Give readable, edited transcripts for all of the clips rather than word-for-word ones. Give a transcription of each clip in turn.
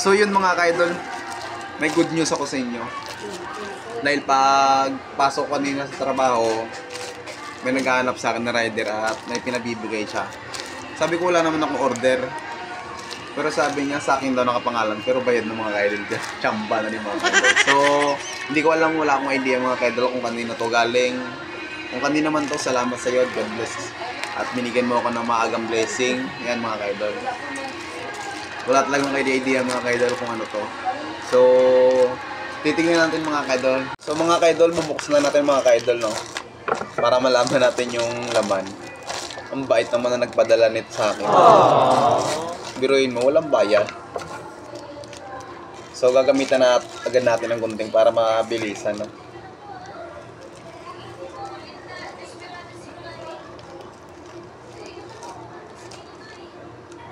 So yun mga ka-idol, may good news ako sa inyo. Dahil pag pasok ko kanina sa trabaho, may naghahanap sa akin na rider at may pinabibigay siya. Sabi ko wala naman akong order. Pero sabi niya sa akin daw nakapangalan, pero bayad ng mga ka-idol dyan. Chamba na ni mga ka-idol. So, hindi ko alam, wala akong idea mga ka-idol kung kanina to galing. Kung kanina man to, salamat sa iyo at God bless. At binigyan mo ako ng maagang blessing. Yan mga ka-idol. Wala talagang idea mga ka-idol kung ano to. So, titignan natin mga ka-idol. So mga ka-idol, bubuksan na natin mga ka-idol, no? Para malaman natin yung laman. Ang bait naman na nagpadala nito sa akin. Biruin mo, walang bayad. So gagamitan na agad natin ng gunting para mabilisan, no?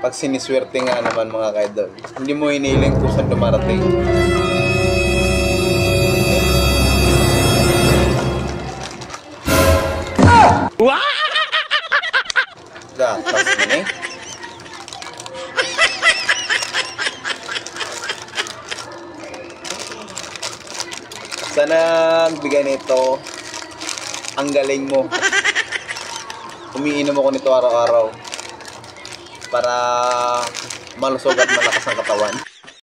Pag siniswerte nga naman mga ka-idol, hindi mo hinihiling kung saan dumarating. Gatas mo eh. Sana bigay nito ang galing mo. Umiinom ako nito araw-araw para malusog at malakas ang katawan.